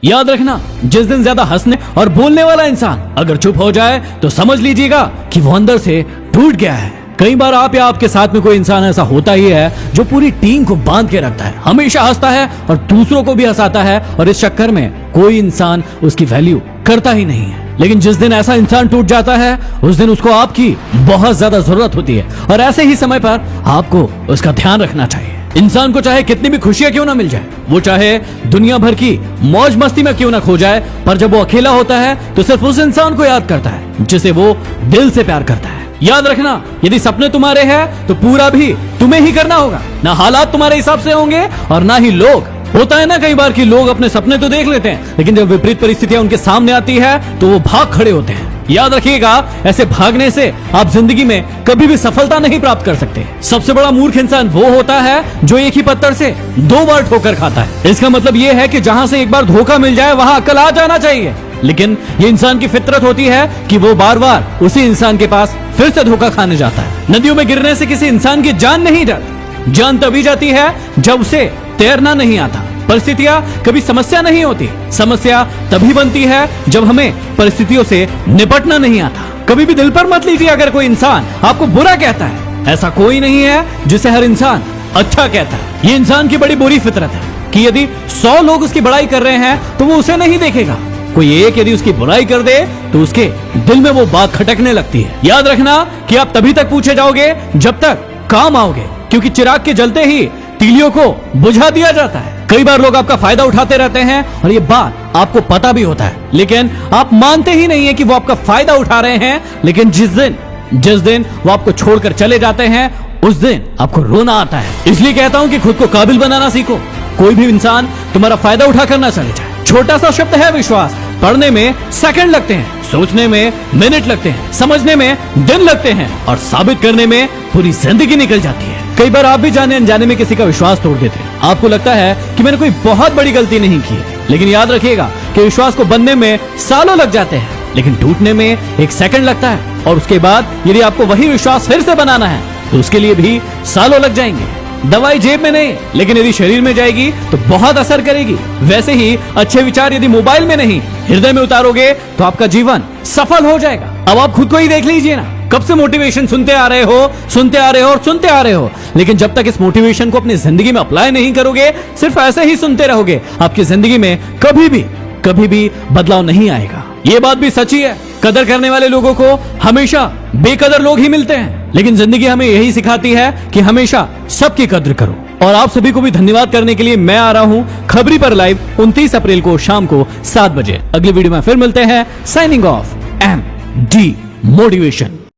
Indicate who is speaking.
Speaker 1: याद रखना, जिस दिन ज्यादा हंसने और बोलने वाला इंसान अगर चुप हो जाए तो समझ लीजिएगा कि वो अंदर से टूट गया है। कई बार आप या आपके साथ में कोई इंसान ऐसा होता ही है जो पूरी टीम को बांध के रखता है, हमेशा हंसता है और दूसरों को भी हंसाता है, और इस चक्कर में कोई इंसान उसकी वैल्यू करता ही नहीं है। लेकिन जिस दिन ऐसा इंसान टूट जाता है उस दिन उसको आपकी बहुत ज्यादा जरूरत होती है, और ऐसे ही समय पर आपको उसका ध्यान रखना चाहिए। इंसान को चाहे कितनी भी खुशियां क्यों ना मिल जाए, वो चाहे दुनिया भर की मौज मस्ती में क्यों ना खो जाए, पर जब वो अकेला होता है तो सिर्फ उस इंसान को याद करता है जिसे वो दिल से प्यार करता है। याद रखना, यदि सपने तुम्हारे हैं तो पूरा भी तुम्हें ही करना होगा। ना हालात तुम्हारे हिसाब से होंगे और ना ही लोग। होता है ना कई बार कि लोग अपने सपने तो देख लेते हैं, लेकिन जब विपरीत परिस्थितियां उनके सामने आती है तो वो भाग खड़े होते हैं। याद रखिएगा, ऐसे भागने से आप जिंदगी में कभी भी सफलता नहीं प्राप्त कर सकते। सबसे बड़ा मूर्ख इंसान वो होता है जो एक ही पत्थर से 2 बार ठोकर खाता है। इसका मतलब ये है कि जहां से एक बार धोखा मिल जाए वहां अकल आ जाना चाहिए, लेकिन ये इंसान की फितरत होती है कि वो बार बार उसी इंसान के पास फिर से धोखा खाने जाता है। नदियों में गिरने से किसी इंसान की जान नहीं जाती, जान तभी जाती है जब उसे तैरना नहीं आता। परिस्थितियां कभी समस्या नहीं होती, समस्या तभी बनती है जब हमें परिस्थितियों से निपटना नहीं आता। कभी भी दिल पर मत लीजिए अगर कोई इंसान आपको बुरा कहता है, ऐसा कोई नहीं है जिसे हर इंसान अच्छा कहता है। ये इंसान की बड़ी बुरी फितरत है कि यदि 100 लोग उसकी बड़ाई कर रहे हैं तो वो उसे नहीं देखेगा। कोई एक यदि उसकी बुराई कर दे तो उसके दिल में वो बात खटकने लगती है। याद रखना कि आप तभी तक पूछे जाओगे जब तक काम आओगे, क्योंकि चिराग के जलते ही तीलियों को बुझा दिया जाता है। कई बार लोग आपका फायदा उठाते रहते हैं और ये बात आपको पता भी होता है, लेकिन आप मानते ही नहीं है कि वो आपका फायदा उठा रहे हैं। लेकिन जिस दिन वो आपको छोड़कर चले जाते हैं उस दिन आपको रोना आता है। इसलिए कहता हूं कि खुद को काबिल बनाना सीखो। कोई भी इंसान तुम्हारा फायदा उठाकर ना चले जाए। छोटा सा शब्द है विश्वास, पढ़ने में सेकंड लगते हैं, सोचने में मिनट लगते हैं, समझने में दिन लगते हैं, और साबित करने में पूरी जिंदगी निकल जाती है। कई बार आप भी जाने अनजाने में किसी का विश्वास तोड़ देते हैं। आपको लगता है कि मैंने कोई बहुत बड़ी गलती नहीं की, लेकिन याद रखिएगा कि विश्वास को बनने में सालों लग जाते हैं, लेकिन टूटने में 1 सेकंड लगता है। और उसके बाद यदि आपको वही विश्वास फिर से बनाना है तो उसके लिए भी सालों लग जाएंगे। दवाई जेब में नहीं, लेकिन यदि शरीर में जाएगी तो बहुत असर करेगी। वैसे ही अच्छे विचार यदि मोबाइल में नहीं हृदय में उतारोगे तो आपका जीवन सफल हो जाएगा। अब आप खुद को ही देख लीजिए ना, कब से मोटिवेशन सुनते आ रहे हो, लेकिन जब तक इस मोटिवेशन को अपनी जिंदगी में अप्लाई नहीं करोगे, सिर्फ ऐसे ही सुनते रहोगे, आपकी जिंदगी में कभी भी बदलाव नहीं आएगा। ये बात भी सच्ची है, कदर करने वाले लोगों को हमेशा बेकदर लोग ही मिलते हैं, लेकिन जिंदगी हमें यही सिखाती है कि हमेशा सबकी कद्र करो। और आप सभी को भी धन्यवाद करने के लिए मैं आ रहा हूं खबरी पर लाइव 29 अप्रैल को शाम को 7 बजे। अगली वीडियो में फिर मिलते हैं। Signing off, MD motivation.